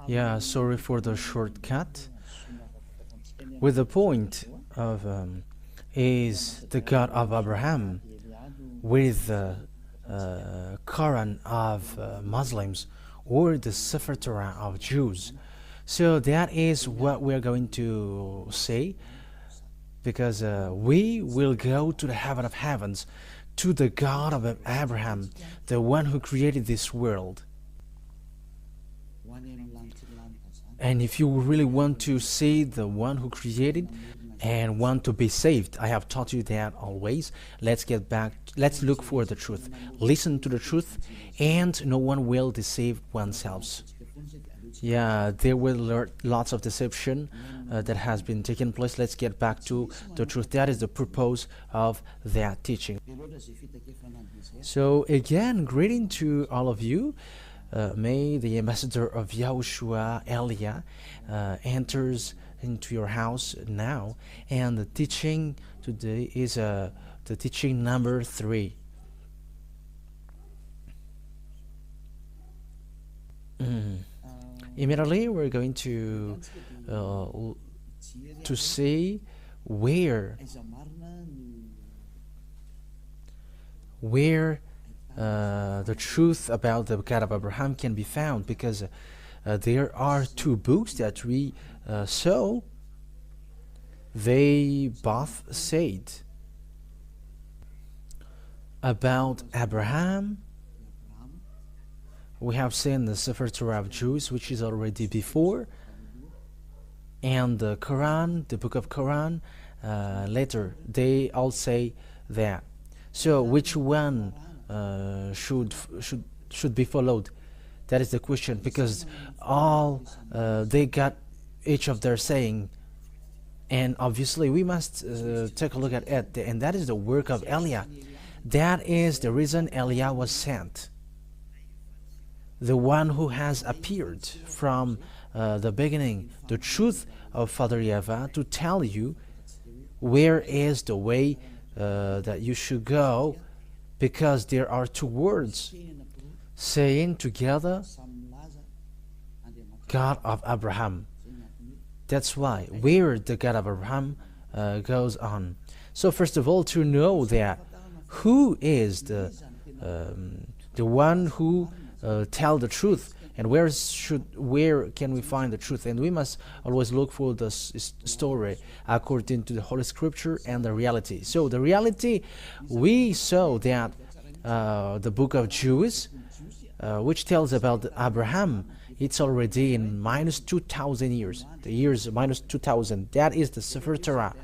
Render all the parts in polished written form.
Yeah, sorry for the shortcut. With the point of is the God of Abraham with the Quran of Muslims or the SEFER TORAT of Jews. So that is what we're going to say, because we will go to the heaven of heavens, to the God of Abraham, the one who created this world. And if you really want to see the one who created and want to be saved, I have taught you that always. Let's get back, let's look for the truth. Listen to the truth, and no one will deceive oneself. Yeah, there were lots of deception that has been taking place. Let's get back to the truth. That is the purpose of that teaching. So again, greeting to all of you. May the ambassador of YAHOSHUAH, Elia, enters into your house now. And the teaching today is the teaching number 3. Immediately we're going to see where the truth about the God of Abraham can be found, because there are 2 books that we saw. They both said about Abraham. We have seen the SEFER TORAT of Jews, which is already before, and the Quran, the book of Quran, later. They all say that. So which one should be followed? That is the question, because all they got each of their saying, and obviously we must take a look at it, and that is the work of Elia. That is the reason Elia was sent, the one who has appeared from the beginning, the truth of Father Yahweh, to tell you where is the way that you should go, because there are 2 words saying together, God of Abraham. That's why where the God of Abraham goes on. So first of all, to know that who is the one who tell the truth, and where can we find the truth? And we must always look for the story according to the Holy Scripture and the reality. So the reality, we saw that the book of Jews, which tells about Abraham, it's already in minus 2,000 years. The years minus 2,000. That is the SEFER TORAT.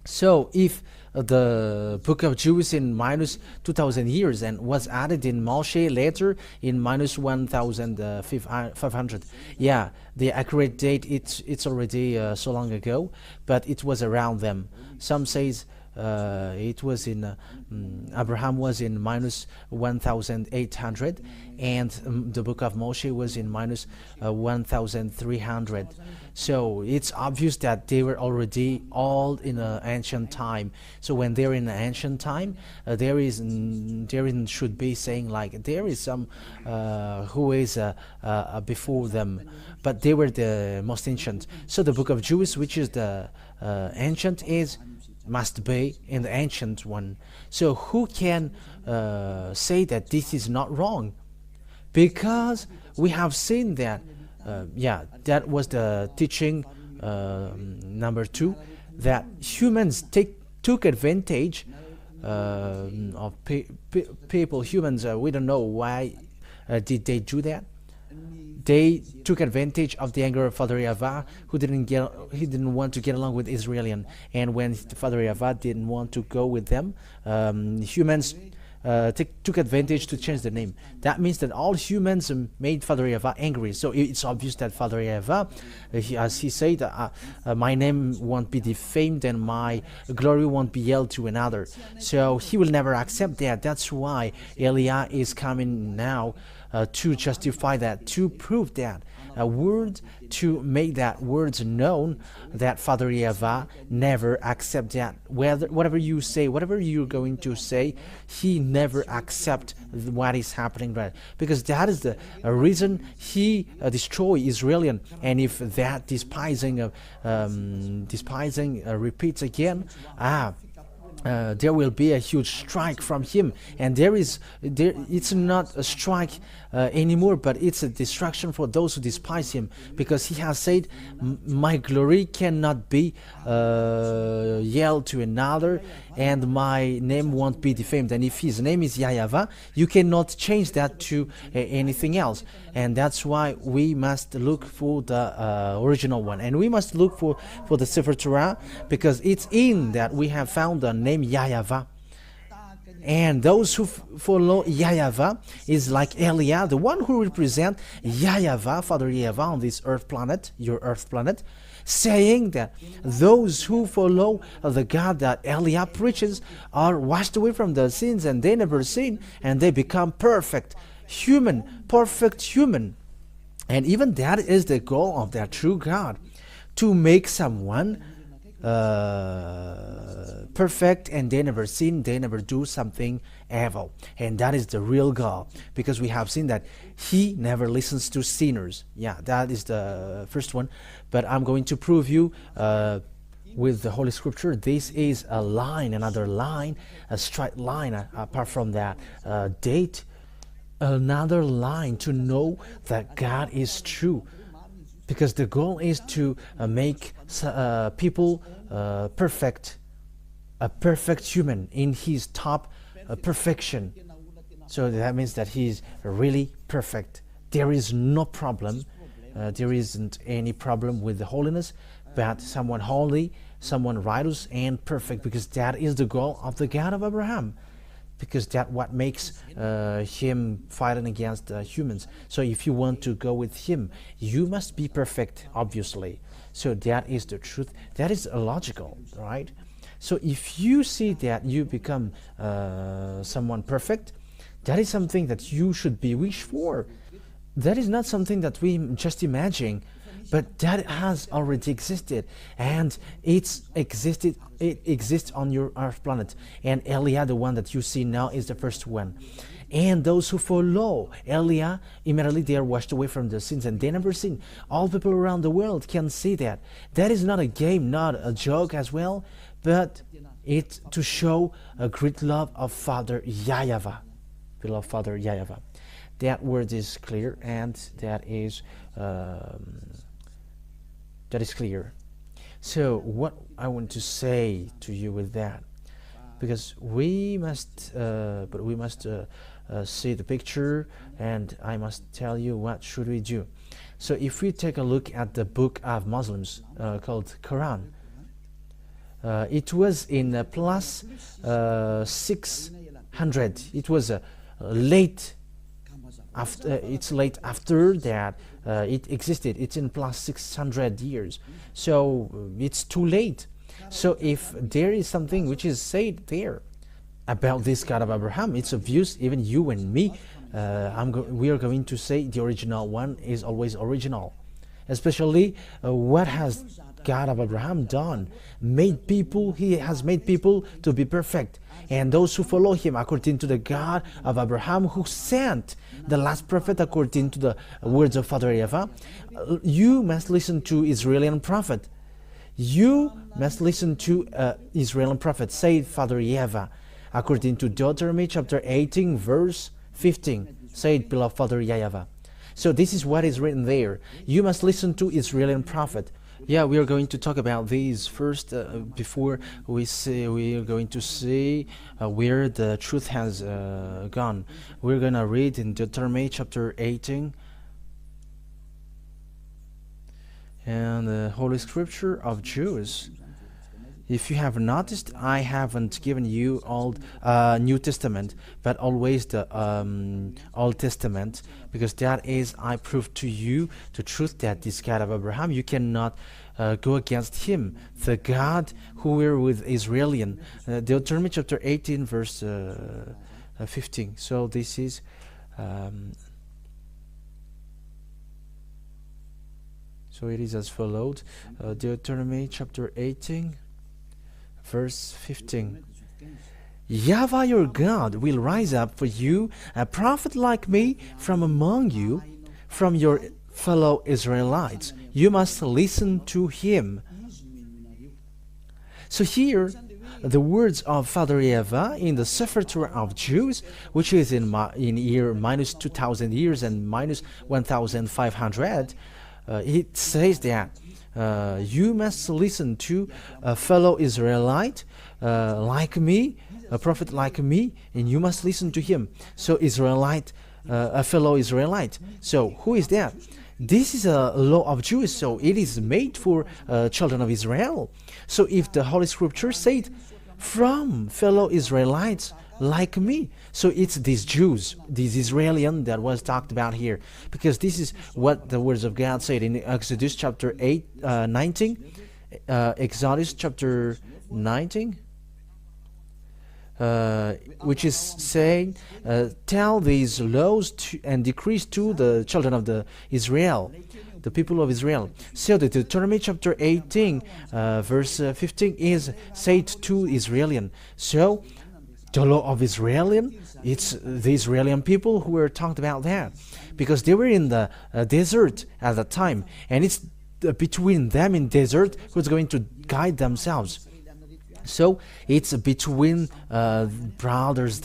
So if the book of Jews in minus 2,000 years and was added in Moshe later in minus 1,500. Yeah, the accurate date, it's already so long ago, but it was around them. Some says it was in Abraham was in minus 1,800, and the book of Moshe was in minus 1,300. So it's obvious that they were already all in an ancient time. So when they're in an ancient time, there should be saying like there is some who is before them, but they were the most ancient. So the book of Jews, which is the ancient, must be in the ancient one. So who can say that this is not wrong? Because we have seen that, that was the teaching number 2, that humans took advantage of people. Humans, we don't know why did they do that. They took advantage of the anger of Father Yahweh, who didn't want to get along with Israelian, and when Father Yahweh didn't want to go with them, humans took advantage to change the name. That means that all humans made Father Yahweh angry. So it's obvious that Father Yahweh, as he said, my name won't be defamed and my glory won't be yelled to another. So he will never accept that. That's why Elia is coming now to justify that, to prove that a word to make that words known, that Father Yahweh never accept that. Whatever you say, whatever you're going to say, he never accept what is happening, right? Because that is the reason he destroy Israelian. And if that despising repeats again, there will be a huge strike from him, and it's not a strike anymore, but it's a destruction for those who despise him, because he has said, my glory cannot be yelled to another, and my name won't be defamed. And if his name is Yahweh, you cannot change that to anything else. And that's why we must look for the original one, and we must look for the SEFER Torah, because it's in that we have found the name Yahweh. And those who follow Yahweh is like Eliah, the one who represents Yahweh, Father Yahweh on this earth planet, your earth planet, saying that those who follow the God that Eliah preaches are washed away from their sins, and they never sin, and they become perfect human. And even that is the goal of that true God, to make someone perfect, and they never sin, they never do something evil. And that is the real goal, because we have seen that he never listens to sinners. Yeah, that is the first one. But I'm going to prove you with the Holy Scripture. This is a line, another line, a straight line, apart from that date, another line to know that God is true. Because the goal is to make people perfect, a perfect human in his top perfection. So that means that he is really perfect. There is no problem. There isn't any problem with the holiness, but someone holy, someone righteous and perfect, because that is the goal of the God of Abraham. Because that's what makes him fighting against humans. So if you want to go with him, you must be perfect, obviously. So that is the truth. That is illogical, right? So if you see that you become someone perfect, that is something that you should be wished for. That is not something that we just imagine, but that has already existed, and it exists on your earth planet. And Eliah, the one that you see now, is the first one. And those who follow Eliah, immediately they are washed away from their sins, and they never sin. All people around the world can see that. That is not a game, not a joke as well, but it's to show a great love of Father Yahweh, beloved Father Yahweh. That word is clear, and that is clear. So what I want to say to you with that, because we must see the picture, and I must tell you what should we do. So if we take a look at the book of Muslims called Quran, it was in plus 600. It was late. It's late after that it existed. It's in plus 600 years, so it's too late. So if there is something which is said there about this God of Abraham, it's obvious. Even you and me, we are going to say the original one is always original. Especially what has God of Abraham done? He has made people to be perfect, and those who follow him according to the God of Abraham, who sent the last prophet according to the words of Father Yahweh. You must listen to Israeli prophet. You must listen to Israeli prophet, said Father Yahweh, according to Deuteronomy chapter 18 verse 15, said beloved Father Yahweh. So this is what is written there. You must listen to Israeli prophet. Yeah, we are going to talk about these first before we are going to see where the truth has gone. We're going to read in Deuteronomy chapter 18, and the Holy Scripture of Jews. If you have noticed, I haven't given you Old New Testament, but always the Old Testament, because that is, I prove to you the truth that this God of Abraham, you cannot go against him, the God who were with Israelian. Deuteronomy chapter 18 verse 15. So this is So it is as followed. Deuteronomy chapter 18, verse 15. Yahweh your God will rise up for you a prophet like me from among you, from your fellow Israelites. You must listen to him. So here, the words of Father Yahweh in the SEFER TORAT of Jews, which is in year minus 2,000 years and minus 1,500, it says that you must listen to a fellow Israelite like me, a prophet like me, and you must listen to him. So Israelite, a fellow Israelite. So who is that? This is a law of Jews, so it is made for children of Israel. So if the Holy Scripture said, from fellow Israelites like me, so it's these Jews, these Israelian that was talked about here, because this is what the words of God said in Exodus chapter 19, Exodus chapter 19, which is saying, tell these laws and decrees to the children of the Israel, the people of Israel. So the Deuteronomy chapter 18, verse 15 is said to Israelian. So the law of Israelian, it's the Israelian people who were talked about there, because they were in the desert at the time, and it's between them in desert who's going to guide themselves. So it's between brothers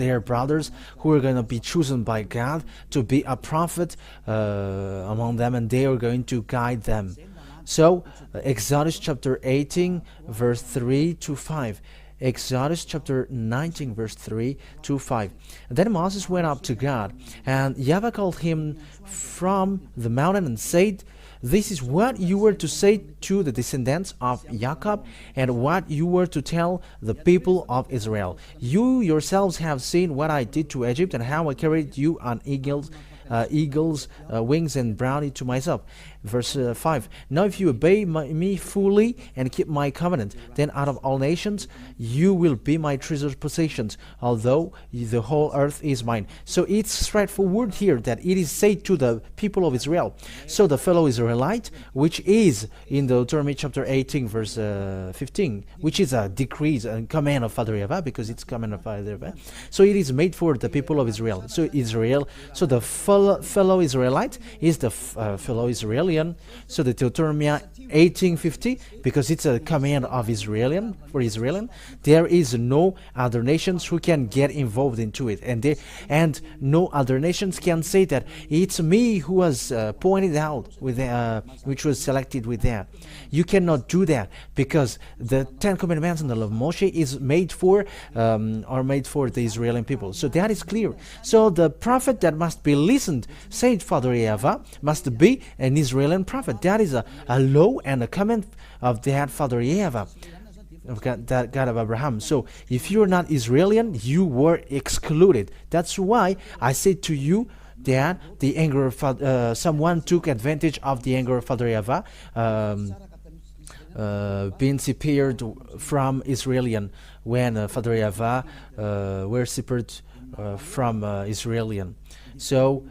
who are going to be chosen by God to be a prophet among them, and they are going to guide them. So Exodus chapter 18 verse 3 to 5. Exodus chapter 19 verse 3 to 5. Then Moses went up to God, and Yahweh called him from the mountain and said, this is what you were to say to the descendants of Jacob, and what you were to tell the people of Israel. You yourselves have seen what I did to Egypt, and how I carried you on eagles' wings and brought it to myself. Verse 5. Now if you obey me fully and keep my covenant, then out of all nations you will be my treasured possessions, although the whole earth is mine. So it's straightforward here that it is said to the people of Israel. So the fellow Israelite, which is in the Deuteronomy chapter 18 verse 15, which is a decree and command of Father Yahweh, because it's command of Father Yahweh. So it is made for the people of Israel. So the fellow Israelite is the fellow Israelian. So the Deuteronomy 18:50, because it's a command of Israelian, for Israelian, there is no other nations who can get involved into it, and no other nations can say that it's me who was pointed out with which was selected with that. You cannot do that, because the 10 Commandments and the law of Moshe is made for the Israeli people. So that is clear. So the prophet that must be listened, said Father Yahweh, must be an Israeli prophet. That is a law and a command of that Father Yahweh, of God of Abraham. So if you're not Israeli, you were excluded. That's why I said to you that the anger of someone took advantage of the anger of Father Yahweh, being separated from Israelian, when Father Yahweh were separated from Israelian. So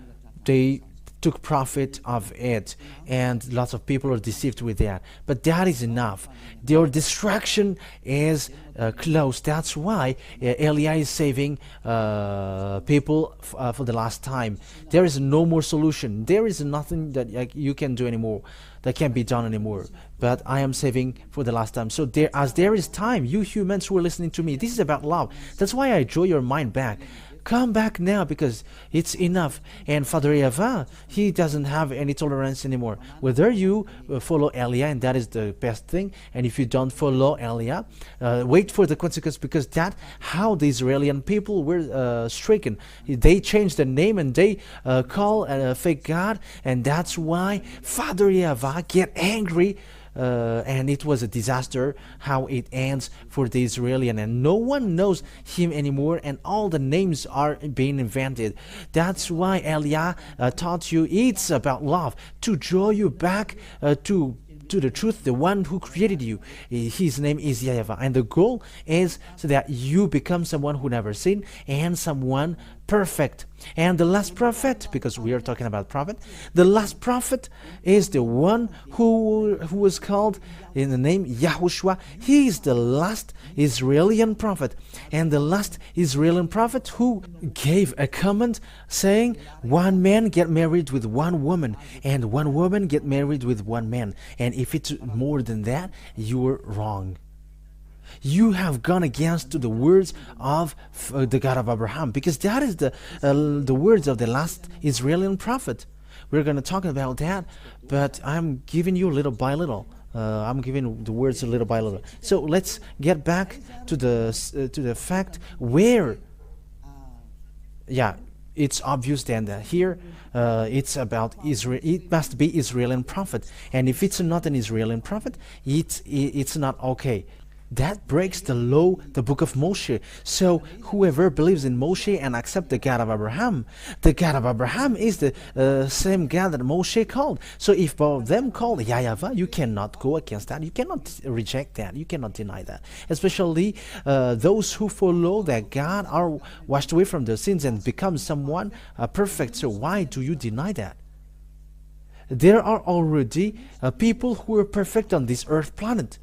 they took profit of it, and lots of people are deceived with that. But that is enough. Their destruction is close. That's why Elia is saving people for the last time. There is no more solution. There is nothing that you can do anymore, that can be done anymore. But I am saving for the last time. So there is time, you humans who are listening to me, this is about love. That's why I draw your mind back. Come back now, because it's enough. And Father Yahweh, he doesn't have any tolerance anymore. Whether you follow Elia, and that is the best thing, and if you don't follow Elia, wait for the consequence, because that's how the Israeli people were stricken. They changed the name, and they call a fake God, and that's why Father Yahweh get angry. And it was a disaster how it ends for the Israelian, and no one knows him anymore, and all the names are being invented. That's why Elia taught you it's about love, to draw you back to the truth, the one who created you. His name is Yahweh, and the goal is so that you become someone who never sinned and someone perfect. And the last prophet, because we are talking about prophet, the last prophet is the one who was called in the name YAHOSHUAH. He is the last Israeli prophet, and the last Israeli prophet who gave a command saying, one man get married with one woman, and one woman get married with one man, and if it's more than that, you are wrong. You have gone against to the words of the God of Abraham, because that is the words of the last Israeli prophet. We're going to talk about that, but I'm giving you little by little. I'm giving the words little by little. So let's get back to the fact where, yeah, it's obvious then that here it's about Israel. It must be Israeli prophet, and if it's not an Israeli prophet, it's not okay. That breaks the law, the book of Moshe. So whoever believes in Moshe and accepts the God of Abraham, the God of Abraham is the same God that Moshe called. So if both of them call YAHOSHUAH, you cannot go against that. You cannot reject that. You cannot deny that. Especially those who follow that God are washed away from their sins and become someone perfect. So why do you deny that? There are already people who are perfect on this earth planet.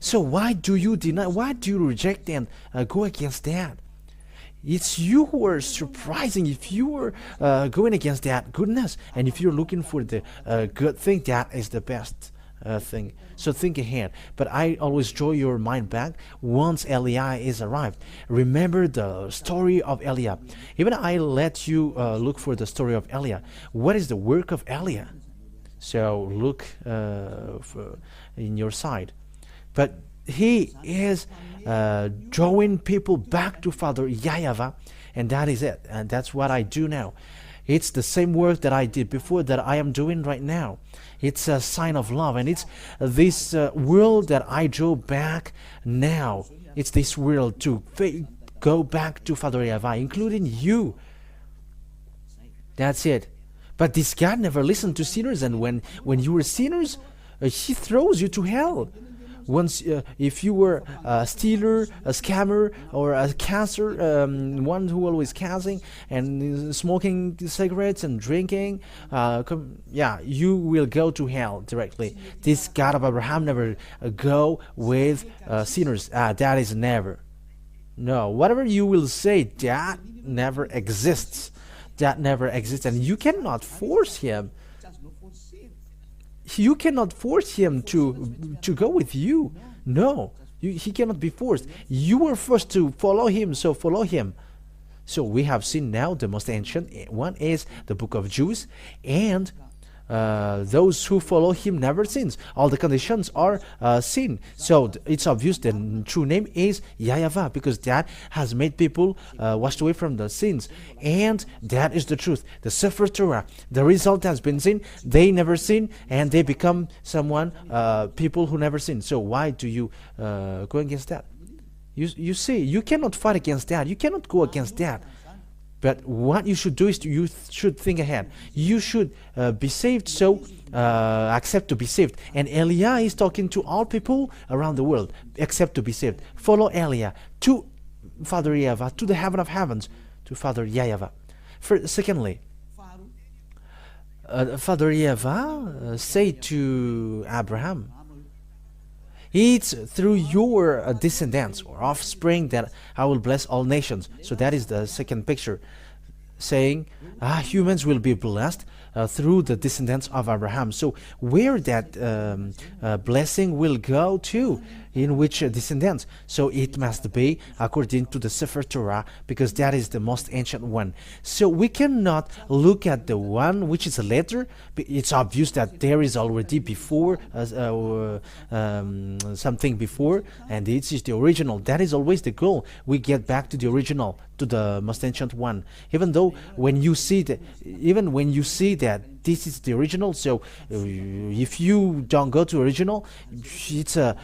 So why do you deny, why do you reject and go against that? It's you who are surprising if you are going against that goodness. And if you're looking for the good thing, that is the best thing. So think ahead. But I always draw your mind back once Eliah is arrived. Remember the story of Eliah. Even I let you look for the story of Eliah. What is the work of Eliah? So look in your side. But he is drawing people back to Father YAHOSHUAH, and that is it. And that's what I do now. It's the same work that I did before that I am doing right now. It's a sign of love, and it's this world that I draw back now. It's this world to go back to Father YAHOSHUAH, including you. That's it. But this God never listened to sinners, and when you were sinners, he throws you to hell. Once, if you were a stealer, a scammer, or a cancer, one who always causing and smoking cigarettes and drinking, you will go to hell directly. This God of Abraham never go with sinners. That is never. No, whatever you will say, that never exists. That never exists, and you cannot force him. You cannot force him to go with you. No, he cannot be forced. You were forced to follow him, so follow him. So we have seen now the most ancient one is the book of Jude, and those who follow him never sins. All the conditions are sin. So it's obvious the true name is YAHOSHUAH, because that has made people washed away from the sins, and that is the truth. The SEFER TORAT, the result has been sin. They never sin, and they become someone, people who never sin. So why do you go against that? You see, you cannot fight against that. You cannot go against that. But what you should do is you should think ahead. You should be saved, so accept to be saved. And Eliah is talking to all people around the world, accept to be saved. Follow Eliah to Father YAHOSHUAH, to the heaven of heavens, to Father YAHOSHUAH. Secondly, Father YAHOSHUAH said to Abraham, it's through your descendants or offspring that I will bless all nations. So that is the second picture, saying humans will be blessed through the descendants of Abraham. So where that blessing will go to, in which descendants? So it must be according to the SEFER TORAT, because that is the most ancient one. So we cannot look at the one which is a letter. It's obvious that there is already before something before, and it is the original. That is always the goal. We get back to the original, to the most ancient one. Even though when you see that, that this is the original, so if you don't go to original, it's a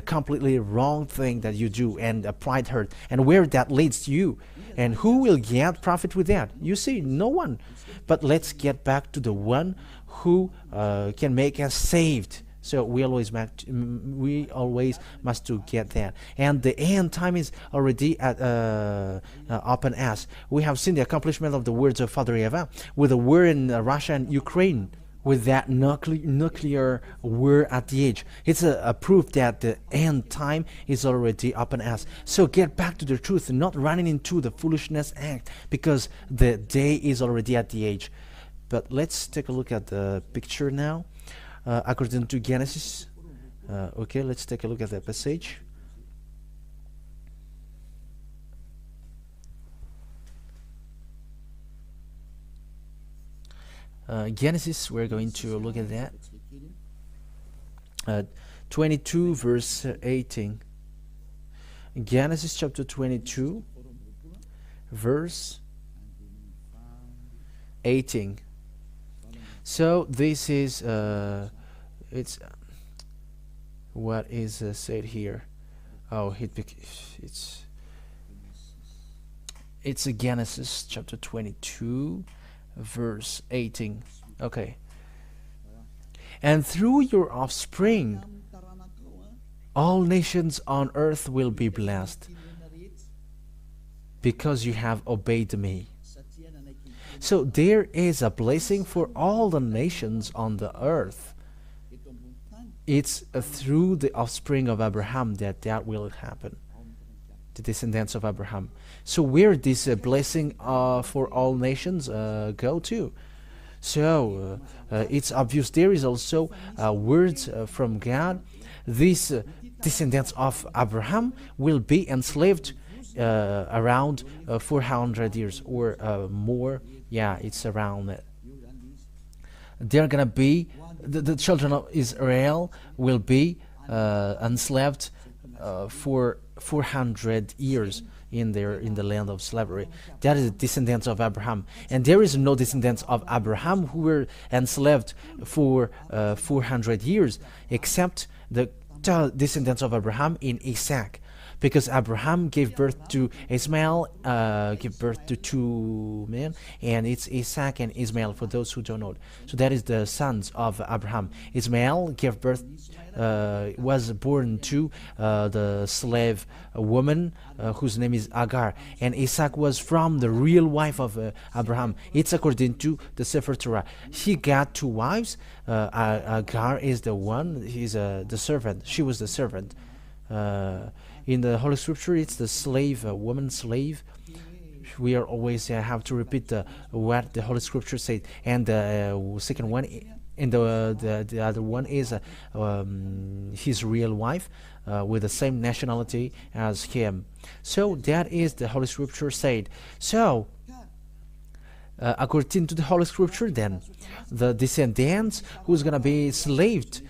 completely wrong thing that you do, and a pride hurt, and where that leads you, and who will get profit with that? You see, no one. But let's get back to the one who can make us saved. So we always must to get that. And the end time is already at open as. We have seen the accomplishment of the words of Father Eva with the war in Russia and Ukraine, with that nuclear war at the edge. It's a proof that the end time is already open as. So get back to the truth, not running into the foolishness act, because the day is already at the edge. But let's take a look at the picture now. According to Genesis, okay, let's take a look at that passage. Genesis, we're going to look at that. 22 verse 18. Genesis chapter 22 verse 18. So this is it's what is said here. Oh, it's a Genesis chapter 22 verse 18. Okay. And through your offspring all nations on earth will be blessed, because you have obeyed me. So there is a blessing for all the nations on the earth. It's through the offspring of Abraham that will happen, the descendants of Abraham. So where this blessing for all nations go to? So it's obvious there is also words from God. These descendants of Abraham will be enslaved around 400 years or more. Yeah, it's around it. They're gonna be the children of Israel will be enslaved for 400 years in the land of slavery. That is the descendants of Abraham, and there is no descendants of Abraham who were enslaved for 400 years, except the descendants of Abraham in Isaac. Because Abraham gave birth to Ismail, gave birth to two men, and it's Isaac and Ismail for those who don't know. So that is the sons of Abraham. Ismail gave birth, was born to the slave woman whose name is Agar, and Isaac was from the real wife of Abraham. It's according to the SEFER TORAT. He got two wives. Agar is the one. He's the servant. She was the servant. In the Holy Scripture, it's the slave, woman slave. We are always have to repeat what the Holy Scripture said. And the second one, and the other one is his real wife with the same nationality as him. So that is the Holy Scripture said. So according to the Holy Scripture, then the descendants who's gonna be enslaved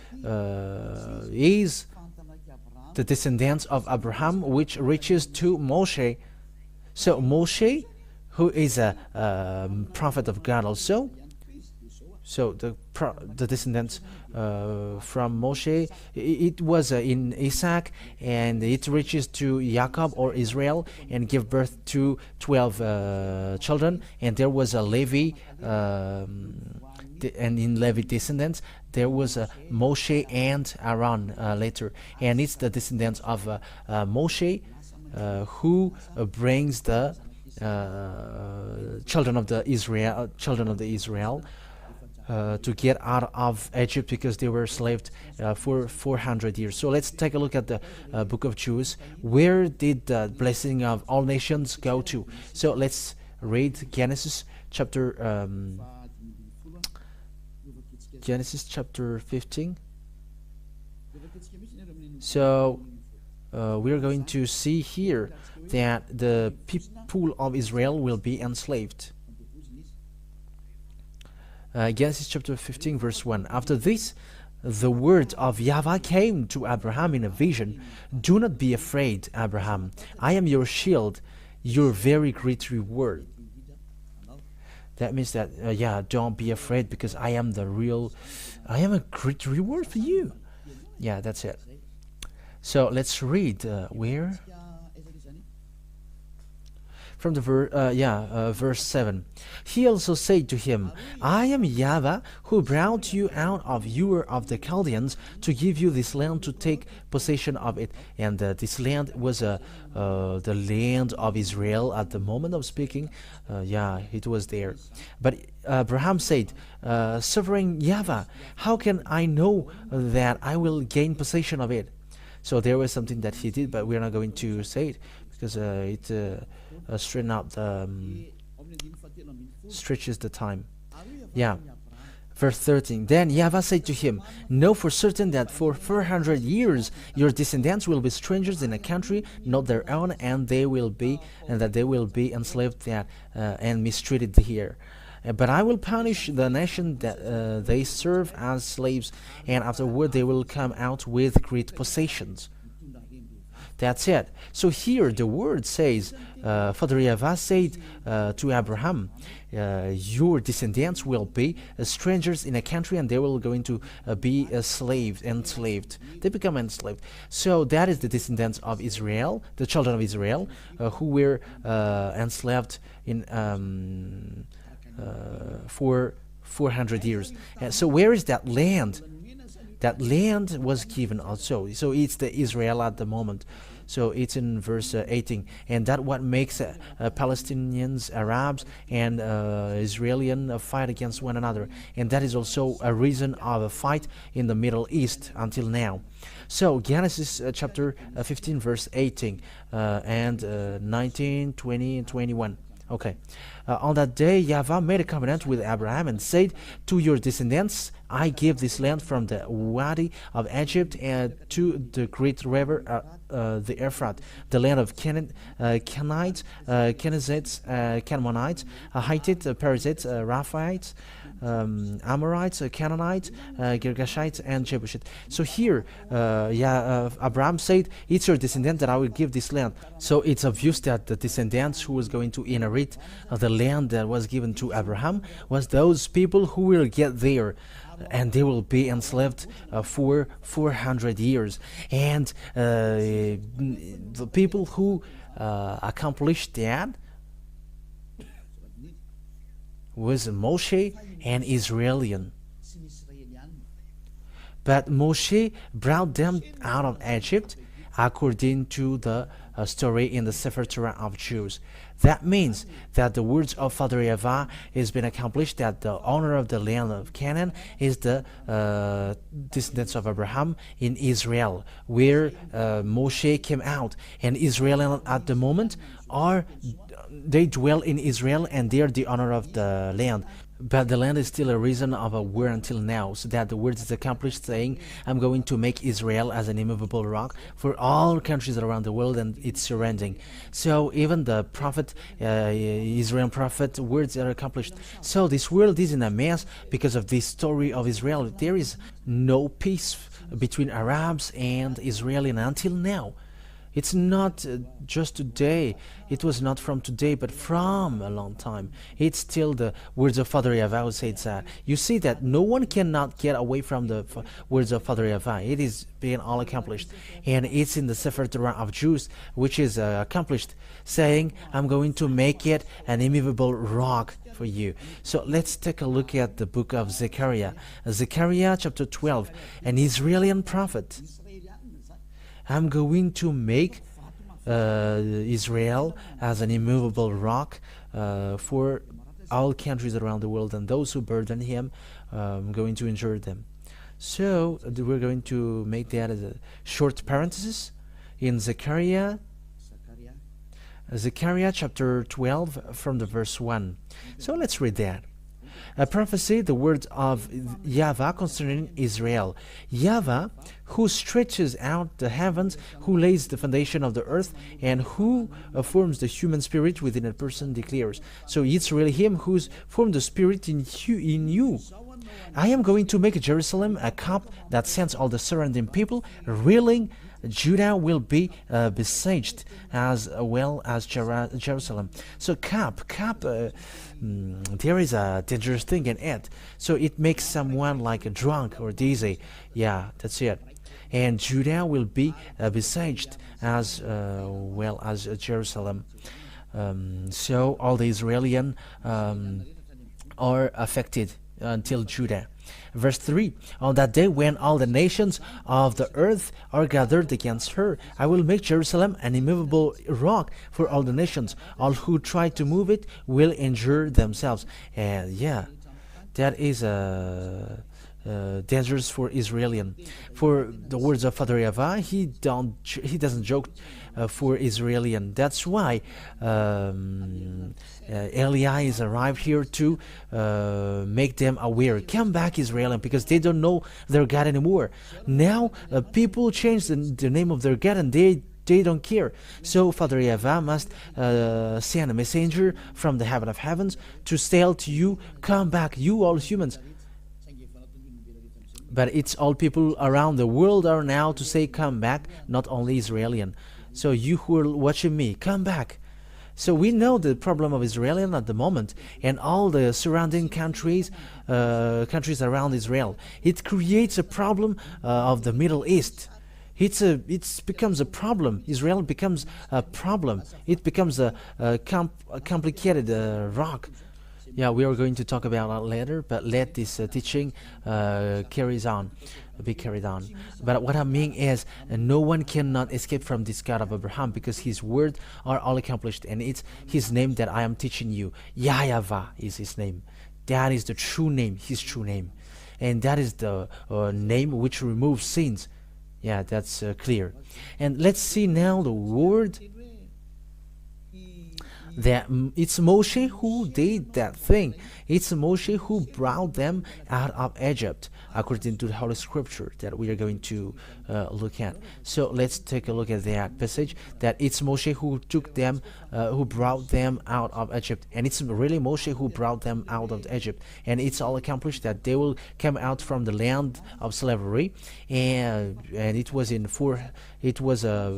is the descendants of Abraham, which reaches to Moshe. So Moshe, who is a prophet of God also. So the descendants from Moshe, it was in Isaac, and it reaches to Jacob or Israel, and give birth to 12 children. And there was a Levi, and in Levi descendants there was Moshe and Aaron later, and it's the descendants of Moshe who brings the children of the Israel to get out of Egypt, because they were enslaved for 400 years. So let's take a look at the book of Jude. Where did the blessing of all nations go to? So let's read Genesis chapter 15. So we're going to see here that the people of Israel will be enslaved. Genesis chapter 15 verse 1. After this, the word of Yahweh came to Abraham in a vision. Do not be afraid, Abraham. I am your shield, your very great reward. That means that, don't be afraid, because I am a great reward for you. Yeah, that's it. So let's read where. from the verse 7. He also said to him, I am Yahweh who brought you out of Ur of the Chaldeans to give you this land to take possession of it. And this land was the land of Israel at the moment of speaking. It was there. But Abraham said, Sovereign Yahweh, how can I know that I will gain possession of it? So there was something that he did, but we're not going to say it because it straighten out the stretches the time. Verse 13. Then Yahweh said to him, Know for certain that for 400 years your descendants will be strangers in a country not their own, and that they will be enslaved and mistreated here. But I will punish the nation that they serve as slaves, and afterward they will come out with great possessions. That's it. So here the word says, Father Yahweh said to Abraham, your descendants will be strangers in a country, and they will going to be enslaved. They become enslaved. So that is the descendants of Israel, the children of Israel, who were enslaved in for 400 years. So where is that land? That land was given also. So it's the Israel at the moment. So it's in verse 18. And that what makes Palestinians, Arabs, and Israelian fight against one another. And that is also a reason of a fight in the Middle East until now. So Genesis chapter 15 verse 18 and 19, 20, and 21. Okay. On that day, Yahweh made a covenant with Abraham and said, To your descendants I give this land from the Wadi of Egypt and to the great river, the Euphrates, the land of Canaanites, Kenizzites, Canaanites, Hittites, Perizzites, Rephaites, Amorites, Canaanites, Girgashites, and Jebusites. So here, Abraham said, it's your descendant that I will give this land. So it's obvious that the descendants who was going to inherit the land that was given to Abraham was those people who will get there, and they will be enslaved for 400 years. And the people who accomplished that was Moshe and Israelian. But Moshe brought them out of Egypt according to the story in the SEFER TORAT of Jews. That means that the words of Father Yahweh has been accomplished, that the owner of the land of Canaan is the descendants of Abraham in Israel, where Moshe came out. And Israel at the moment they dwell in Israel, and they are the owner of the land. But the land is still a reason of a war until now, so that the word is accomplished, saying, I'm going to make Israel as an immovable rock for all countries around the world and its surrounding. So even the prophet, Israel prophet, words are accomplished. So this world is in a mess because of this story of Israel. There is no peace between Arabs and Israelis until now. It's not just today. It was not from today, but from a long time. It's still the words of Father Yahweh who said that. You see that no one cannot get away from the words of Father Yahweh. It is being all accomplished. And it's in the SEFER TORAT of Jews, which is accomplished, saying, I'm going to make it an immovable rock for you. So let's take a look at the book of Zechariah. Zechariah chapter 12, an Israeli prophet. I'm going to make Israel as an immovable rock for all countries around the world, and those who burden him, I'm going to injure them. So we're going to make that as a short parenthesis in Zechariah chapter 12 from the verse 1. So let's read that. A prophecy, the word of Yahweh concerning Israel. Yahweh, who stretches out the heavens, who lays the foundation of the earth, and who forms the human spirit within a person, declares. So it's really him who's formed the spirit in you. I am going to make Jerusalem a cup that sends all the surrounding people reeling. Judah will be besieged as well as Jerusalem. So cup, there is a dangerous thing in it. So it makes someone like a drunk or dizzy. Yeah, that's it. And Judah will be besieged as well as Jerusalem. So all the Israelian are affected until Judah. Verse 3, on that day when all the nations of the earth are gathered against her, I will make Jerusalem an immovable rock for all the nations. All who try to move it will injure themselves. And yeah, that is dangerous for Israelian. For the words of Father Yava, he doesn't joke for Israelian. That's why Eli is arrived here to make them aware. Come back, Israelian, because they don't know their God anymore. Now people change the name of their God, and they don't care. So Father Yava must send a messenger from the heaven of heavens to tell to you, come back, you all humans. But it's all people around the world are now to say come back, not only Israelian. So you who are watching me, come back. So we know the problem of Israelian at the moment and all the surrounding countries around Israel. It creates a problem of the Middle East. It becomes a problem. Israel becomes a problem. It becomes a complicated rock. Yeah, we are going to talk about that later, but let this teaching be carried on. But what I mean is, no one cannot escape from this God of Abraham, because his words are all accomplished, and it's his name that I am teaching you. Yahweh is his name. That is the true name, his true name. And that is the name which removes sins. Yeah, that's clear. And let's see now the word that it's Moshe who did that thing. It's Moshe who brought them out of Egypt, according to the Holy Scripture that we are going to look at. So let's take a look at that passage, that it's Moshe who took them, who brought them out of Egypt. And it's really Moshe who brought them out of Egypt. And it's all accomplished that they will come out from the land of slavery. And it was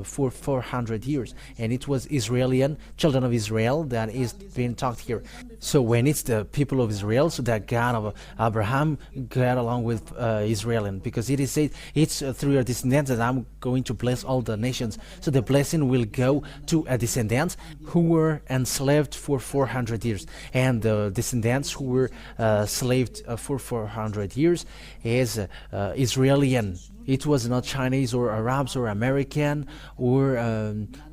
for 400 years. And it was Israelian, children of Israel, that is being talked here. So when it's the people of Israel, so that God of Abraham got along with Israelian, because it is said, it's through your descendants that I'm going to bless all the nations. So the blessing will go to a descendants who were enslaved for 400 years. And the descendants who were slaved for 400 years is Israelian. It was not Chinese or Arabs or American or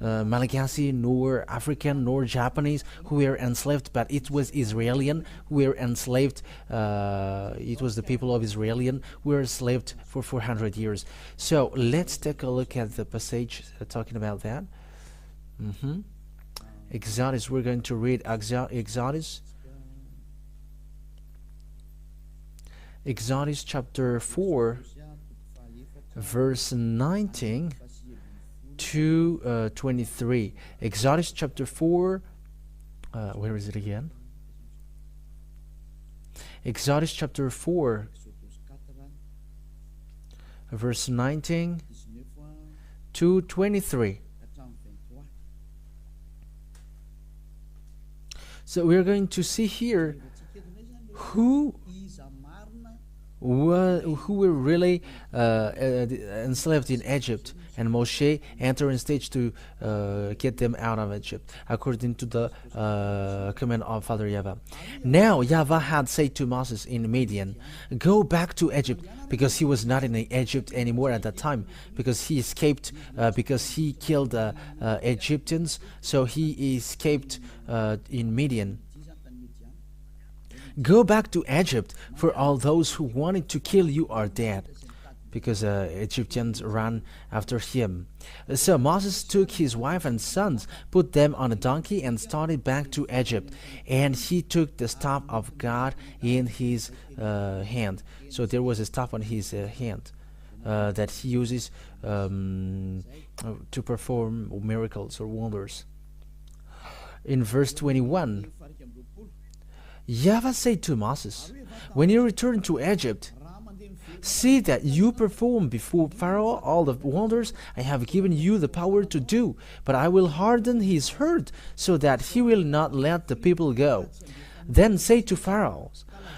Malagasy, nor African, nor Japanese who were enslaved, but it was Israelian who were enslaved. It was the people of Israelian who were enslaved for 400 years. So let's take a look at the passage talking about that. Exodus, we're going to read Exodus chapter 4, verse 19 to 23. Exodus chapter 4, where is it again? Exodus chapter 4, verse 19 to 23. So we are going to see here who were really enslaved in Egypt, and Moshe entered in stage to get them out of Egypt, according to the command of Father Yahweh. Now Yahweh had said to Moses in Midian, go back to Egypt, because he was not in Egypt anymore at that time, because he escaped, because he killed Egyptians, so he escaped in Midian. Go back to Egypt, for all those who wanted to kill you are dead, because Egyptians ran after him. So Moses took his wife and sons, put them on a donkey, and started back to Egypt. And he took the staff of God in his hand. So there was a staff on his hand that he uses to perform miracles or wonders. In verse 21, Yahweh said to Moses, when you return to Egypt, see that you perform before Pharaoh all the wonders I have given you the power to do, but I will harden his heart so that he will not let the people go. Then say to Pharaoh,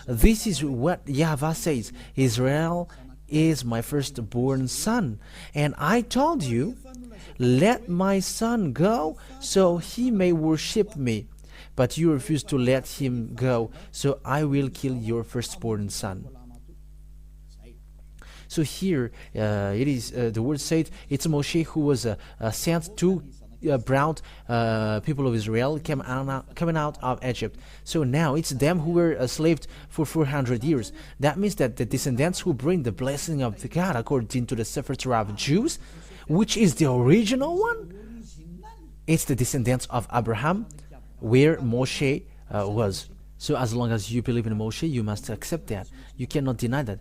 this is what Yahweh says, Israel is my firstborn son, and I told you, let my son go so he may worship me. But you refuse to let him go, so I will kill your firstborn son. So here it is the word said it's Moshe who was sent to brought people of Israel coming out of Egypt. So now it's them who were enslaved for 400 years. That means that the descendants who bring the blessing of the God according to the SEFER TORAT of Jews, which is the original one, it's the descendants of Abraham, where Moshe was. So as long as you believe in Moshe, you must accept that. You cannot deny that.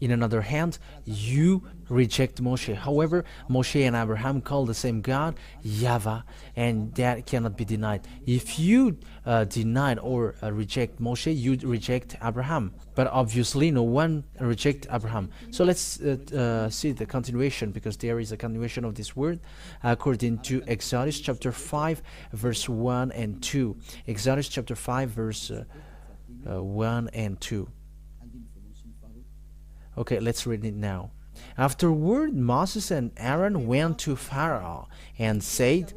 In another hand, you reject Moshe. However, Moshe and Abraham call the same God, Yahweh, and that cannot be denied. If you deny or reject Moshe, you reject Abraham. But obviously, no one reject Abraham. So let's see the continuation, because there is a continuation of this word according to Exodus chapter 5, verse 1 and 2. Exodus chapter 5, verse 1 and 2. Okay, let's read it now. Afterward, Moses and Aaron went to Pharaoh and said,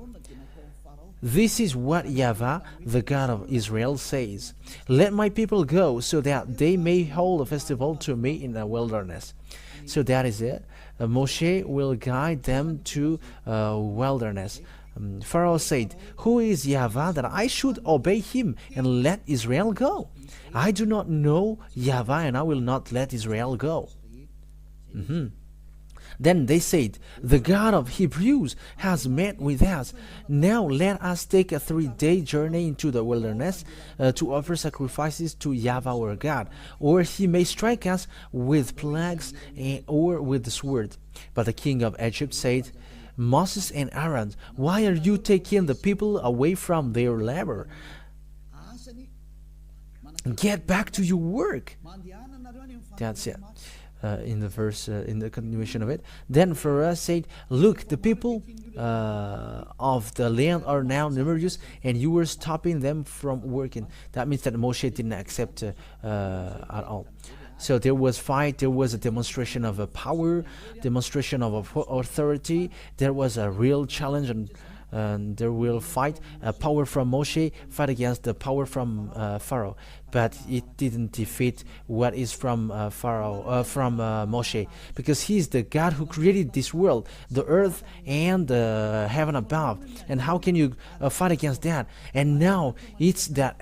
"This is what Yahweh, the God of Israel, says. Let my people go so that they may hold a festival to me in the wilderness." So that is it. Moshe will guide them to wilderness. Pharaoh said, "Who is Yahweh that I should obey him and let Israel go? I do not know Yahweh, and I will not let Israel go." Then they said, "The God of Hebrews has met with us. Now let us take a 3-day journey into the wilderness to offer sacrifices to Yahweh our God, or he may strike us with plagues or with the sword." But the king of Egypt said, "Moses and Aaron, why are you taking the people away from their labor? Get back to your work." That's it. In the verse, in the continuation of it. Then Pharaoh said, "Look, the people of the land are now numerous, and you were stopping them from working." That means that Moshe didn't accept at all. So there was fight, there was a demonstration of a power, demonstration of authority, there was a real challenge, and there will fight. Power from Moshe fight against the power from Pharaoh, but it didn't defeat what is from Moshe, because he is the God who created this world, the earth and the heaven above. And how can you fight against that? And now it's that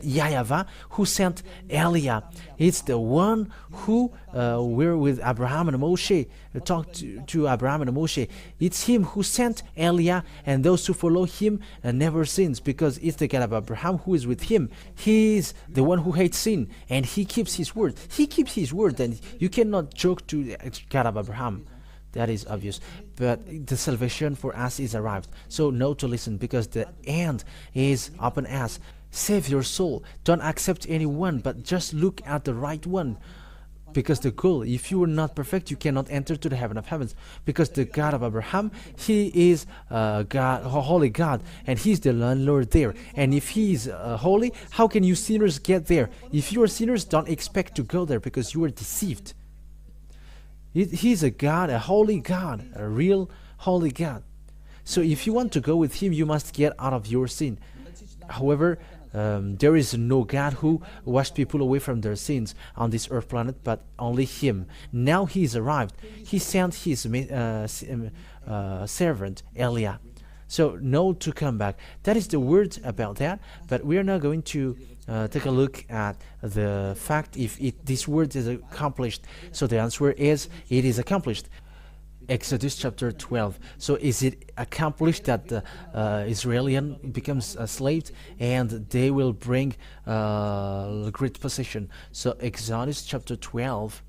Yahweh who sent Eliah. It's the one who were with Abraham and Moshe, talked to Abraham and Moshe. It's him who sent Eliah, and those who follow him never sins, because it's the God of Abraham who is with him. He is the one who hates sin, and he keeps his word. He keeps his word, and you cannot joke to the God of Abraham. That is obvious. But the salvation for us is arrived. So know to listen, because the end is upon us. Save your soul. Don't accept anyone, but just look at the right one. Because the goal, if you are not perfect, you cannot enter to the heaven of heavens. Because the God of Abraham, he is God, a holy God, and he's the landlord there. And if he is holy, how can you sinners get there? If you are sinners, don't expect to go there, because you are deceived. He's a God, a holy God, a real holy God. So if you want to go with him, you must get out of your sin. However, there is no God who washed people away from their sins on this earth planet, but only him. Now he is arrived. He sent his servant Eliah. So know to come back. That is the word about that. But we are now going to take a look at the fact if this word is accomplished. So the answer is, it is accomplished. Exodus chapter 12. So is it accomplished that the Israelian becomes a slave and they will bring great possession? So Exodus chapter 12.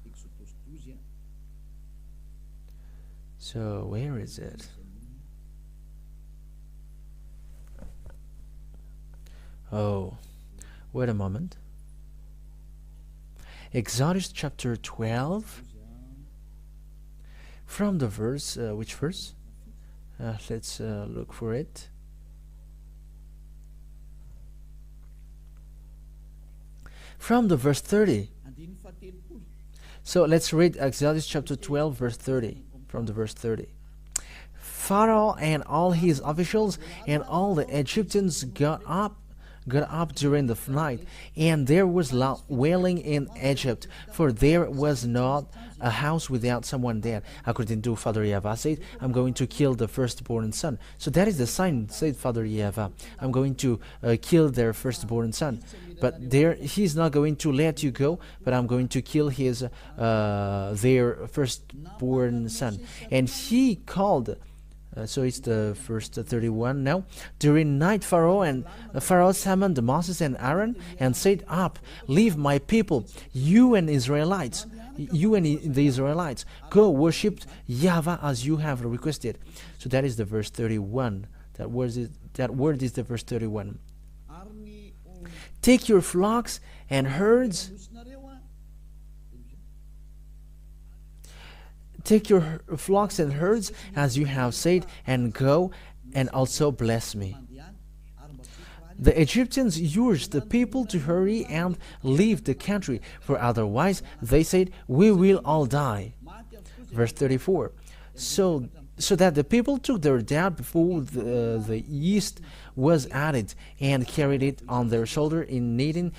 So where is it? Oh, wait a moment. Exodus chapter 12. From the verse, which verse? Let's look for it. From the verse 30. So let's read Exodus chapter 12, verse 30. From the verse 30. Pharaoh and all his officials and all the Egyptians got up during the night, and there was loud wailing in Egypt, for there was not a house without someone dead. According to Father Yahweh said, I'm going to kill the firstborn son. So that is the sign, said Father Yahweh. I'm going to kill their firstborn son. But he's not going to let you go, but I'm going to kill their firstborn son. And he called. So it's the first 31 now. During night, Pharaoh summoned Moses and Aaron and said, "Up, leave my people, you and the Israelites, go worship Yahweh as you have requested." So that is the verse 31. That word is the verse 31. Take your flocks and herds. Take your flocks and herds as you have said, and go and also bless me. The Egyptians urged the people to hurry and leave the country, for otherwise, they said, we will all die. Verse 34. So that the people took their dead before the yeast was added, and carried it on their shoulder in kneading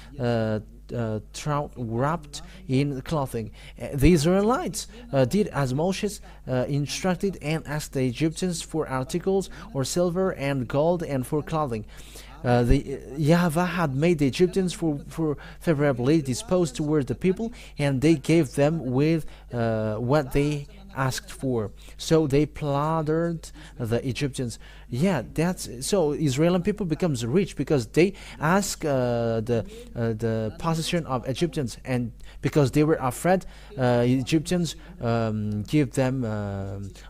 trout wrapped in clothing. The Israelites did as Moses instructed, and asked the Egyptians for articles or silver and gold and for clothing. Yahweh had made the Egyptians for favorably disposed toward the people, and they gave them with what they asked for. So they plundered the Egyptians. Yeah, that's so Israeli people becomes rich because they ask the possession of Egyptians, and because they were afraid, Egyptians give them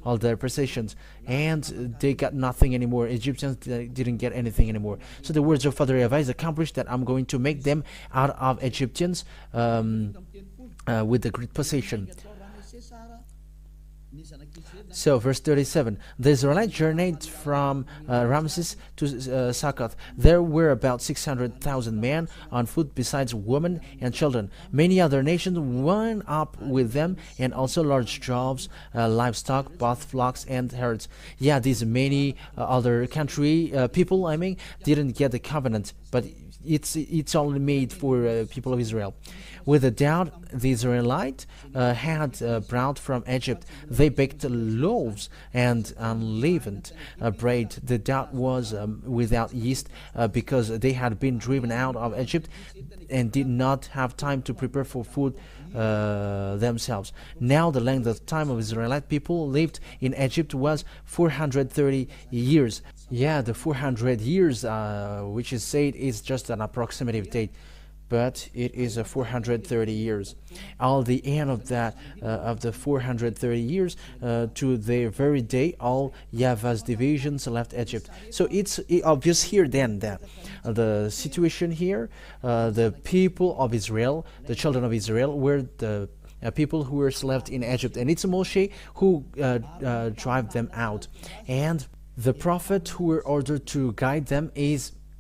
all their possessions, and they got nothing anymore. Egyptians didn't get anything anymore. So the words of Father Yahweh is accomplished, that I'm going to make them out of Egyptians with the great possession. So verse 37, the Israelites journeyed from Ramses to Succoth. There were about 600,000 men on foot, besides women and children. Many other nations went up with them, and also large droves, livestock, both flocks and herds. Yeah, these many other country people, didn't get the covenant, but it's only made for people of Israel. With the doubt the Israelite had brought from Egypt, they baked loaves and unleavened bread. The doubt was without yeast, because they had been driven out of Egypt and did not have time to prepare for food themselves. Now the length of time of Israelite people lived in Egypt was 430 years. Yeah, the 400 years, which is said, is just an approximative date, but it is a 430 years. All the end of that, of the 430 years, to the very day, all Yahweh's divisions left Egypt. So it's obvious here then that the situation here, the people of Israel, the children of Israel, were the people who were left in Egypt, and it's Moshe who drive them out, and the prophet who were ordered to guide them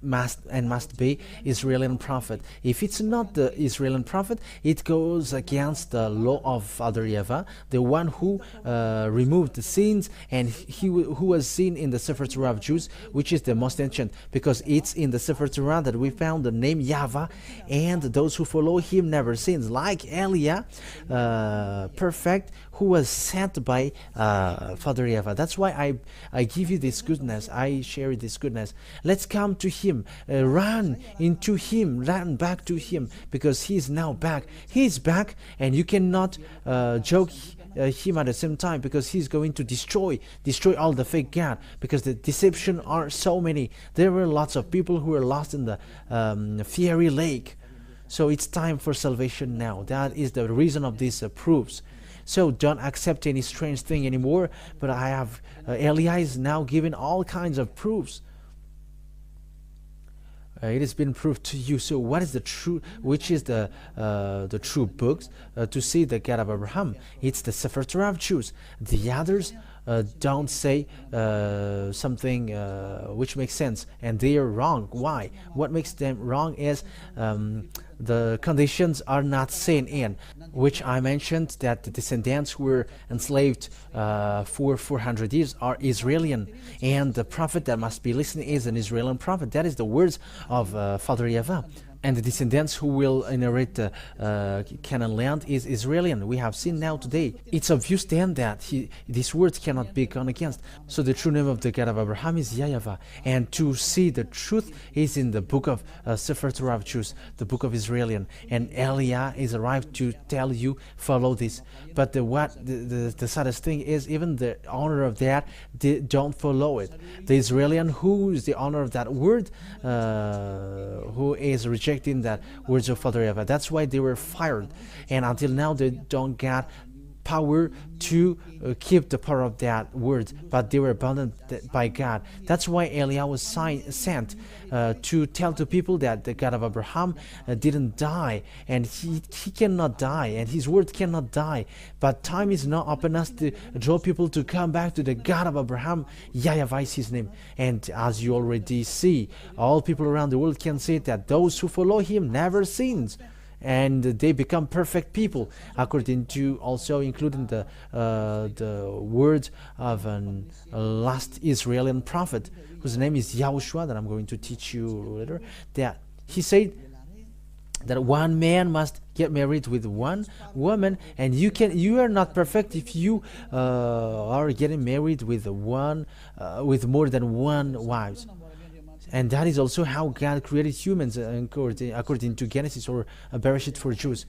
must be Israeli prophet. If it's not the Israeli prophet, it goes against the law of Father Yahweh, the one who removed the sins, and who was seen in the SEFER TORAT of Jews, which is the most ancient, because it's in the SEFER TORAT that we found the name Yahweh, and those who follow him never sins, like Eliah, perfect, who was sent by Father Yahweh. That's why I give you this goodness, I share this goodness. Let's come to him, run into him, run back to him, because he is now back. He's back, and you cannot joke him at the same time, because he's going to destroy all the fake God, because the deception are so many. There were lots of people who were lost in the fiery lake. So it's time for salvation now. That is the reason of these proofs. So don't accept any strange thing anymore, but I have Eliah is now giving all kinds of proofs. It has been proved to you. So what is the true, which is the true books to see the God of Abraham? It's the SEFER TORAT of Jews. The others don't say something which makes sense, and they are wrong. Why? What makes them wrong is the conditions are not seen in, which I mentioned that the descendants who were enslaved for 400 years are Israeli, and the prophet that must be listening is an Israeli prophet. That is the words of Father Yahweh. And the descendants who will inherit the Canaan land is Israeli. We have seen now today. It's obvious then that these words cannot be gone against. So the true name of the God of Abraham is Yahweh. And to see the truth is in the book of SEFER TORAT of Jews, the book of Israeli. And Eliah is arrived to tell you, follow this. But the saddest thing is, even the honor of that, they don't follow it. The Israeli who is the honor of that word, who is rejecting that words of Father Eva. That's why they were fired, and until now they don't get power to keep the power of that word, but they were abandoned by God. That's why Eliah was sent to tell to people that the God of Abraham didn't die, and he cannot die, and his word cannot die. But time is now upon us to draw people to come back to the God of Abraham. Yahweh is his name. And as you already see, all people around the world can say that those who follow him never sins, and they become perfect people, according to also including the words of a last Israeli prophet whose name is YAHOSHUAH, that I'm going to teach you later. That he said that one man must get married with one woman, and you are not perfect if you are getting married with more than one wife. And that is also how God created humans, according to Genesis or Bereshit for Jews.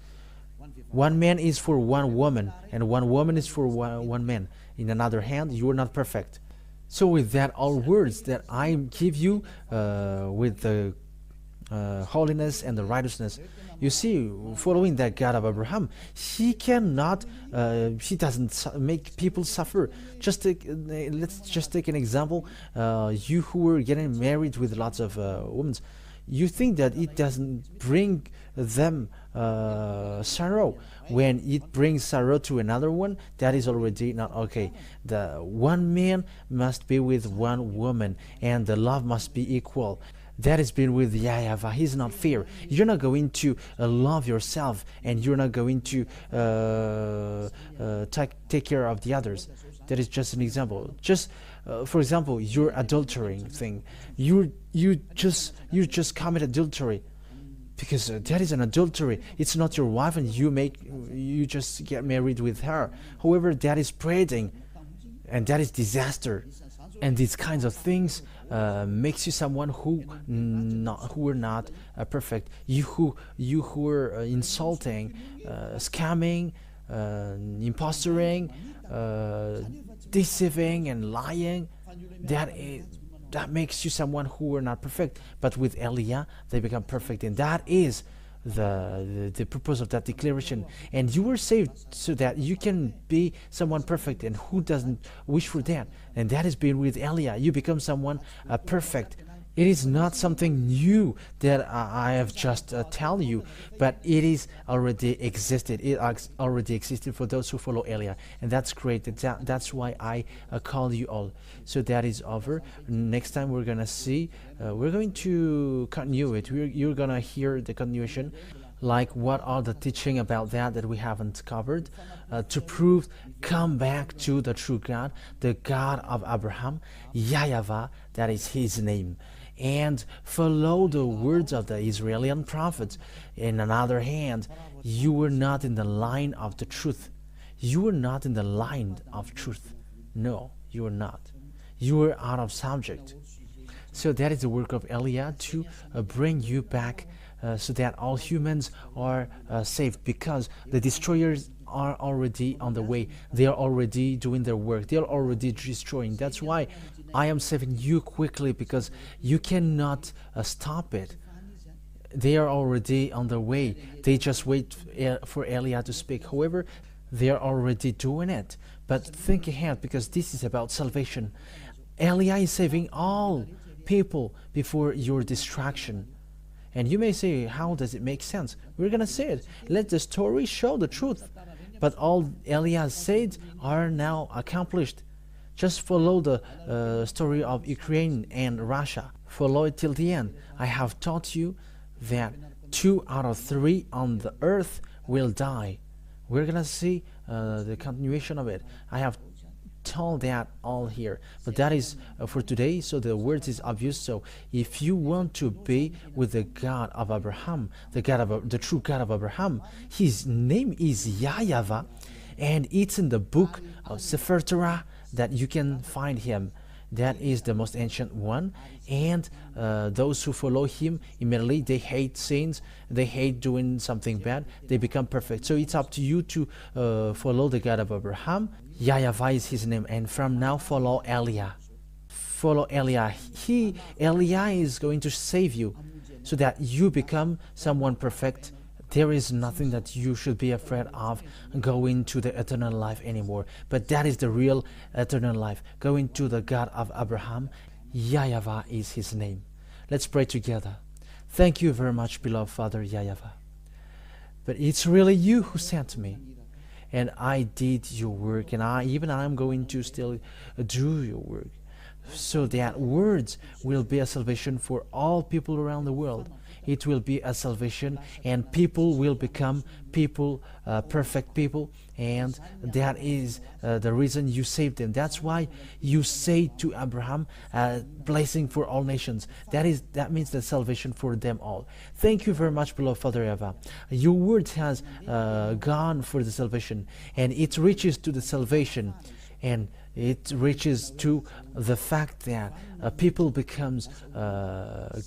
One man is for one woman, and one woman is for one man. In another hand, you are not perfect. So with that, all words that I give you with the holiness and the righteousness, you see, following that God of Abraham, he doesn't make people suffer. Let's just take an example. You who were getting married with lots of women, you think that it doesn't bring them sorrow. When it brings sorrow to another one, that is already not okay. The one man must be with one woman, and the love must be equal. That has been with Yahweh. He's not fair. You're not going to love yourself, and you're not going to take care of the others. That is just an example. Just for example, your adultering thing. You just commit adultery, because that is an adultery. It's not your wife, and you just get married with her. However, that is spreading, and that is disaster. And these kinds of things makes you someone who are not perfect. You who are insulting, scamming, impostoring, deceiving, and lying. That makes you someone who are not perfect. But with Eliah, they become perfect, and that is the purpose of that declaration. And you were saved so that you can be someone perfect, and who doesn't wish for that? And that is being with Eliah. You become someone perfect. It is not something new that I have just tell you, but it is already existed. It already existed for those who follow Eliah, and that's great. That's why I call you all. So that is over. Next time we're gonna see. We're going to continue it. You're gonna hear the continuation, like what are the teaching about that we haven't covered, to prove, come back to the true God, the God of Abraham, Yahweh, that is his name, and follow the words of the Israeli prophets. In another hand, you were not in the line of the truth. You were not in the line of truth. No, you were not. You were out of subject. So that is the work of Eliah, to bring you back, so that all humans are saved, because the destroyers are already on the way. They are already doing their work. They are already destroying. That's why I am saving you quickly, because you cannot stop it. They are already on their way. They just wait for Eliah to speak. However, they are already doing it. But think ahead, because this is about salvation. Eliah is saving all people before your destruction. And you may say, how does it make sense? We're going to say it. Let the story show the truth. But all Eliah said are now accomplished. Just follow the story of Ukraine and Russia. Follow it till the end. I have taught you that 2 out of 3 on the earth will die. We're gonna see the continuation of it. I have told that all here, but that is for today, so the words is obvious. So if you want to be with the God of Abraham, the true God of Abraham, his name is Yahavah, and it's in the book of SEFER TORAT that you can find him. That is the most ancient one, and those who follow him immediately, they hate sins, they hate doing something bad, they become perfect. So it's up to you to follow the God of Abraham. Yahavah is his name, and from now follow Eliah. Follow Eliah. Eliah is going to save you so that you become someone perfect. There is nothing that you should be afraid of going to the eternal life anymore. But that is the real eternal life, going to the God of Abraham. Yahavah is his name. Let's pray together. Thank you very much, beloved Father Yahavah. But it's really you who sent me. And I did your work, and I'm going to still do your work. So that words will be a salvation for all people around the world. It will be a salvation, and people will become people, perfect people, and that is the reason you saved them. That's why you say to Abraham, blessing for all nations. That means the salvation for them all. Thank you very much, beloved Father Eva. Your word has gone for the salvation, and it reaches to the salvation, and it reaches to the fact that people becomes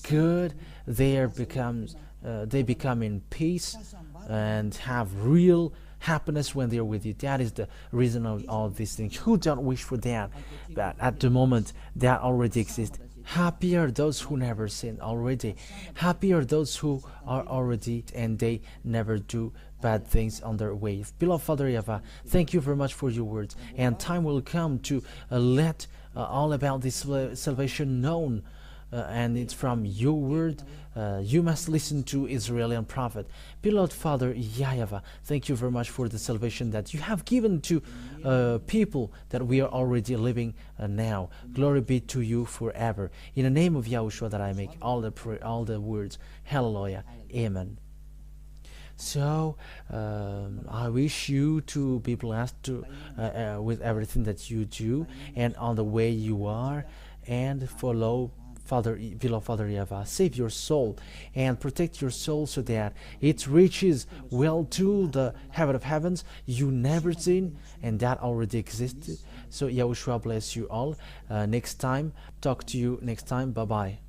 good, they become in peace and have real happiness when they're with you. That is the reason of all these things. Who don't wish for that? But at the moment, that already exists. Happy are those who never sin already. Happy are those who are already and they never do bad things on their way. Beloved Father Yahavah, thank you very much for your words. And time will come to let all about this salvation known. And it's from your word. You must listen to Israeli prophet. Beloved Father Yahavah, thank you very much for the salvation that you have given to people that we are already living now. Glory be to you forever. In the name of YAHOSHUAH that I make all the words. Hallelujah. Amen. So I wish you to be blessed with everything that you do and on the way you are, and follow beloved Father Yahavah. Save your soul and protect your soul so that it reaches well to the heaven of heavens you never seen, and that already existed. So YAHOSHUAH bless you all. Next time, talk to you next time. Bye bye.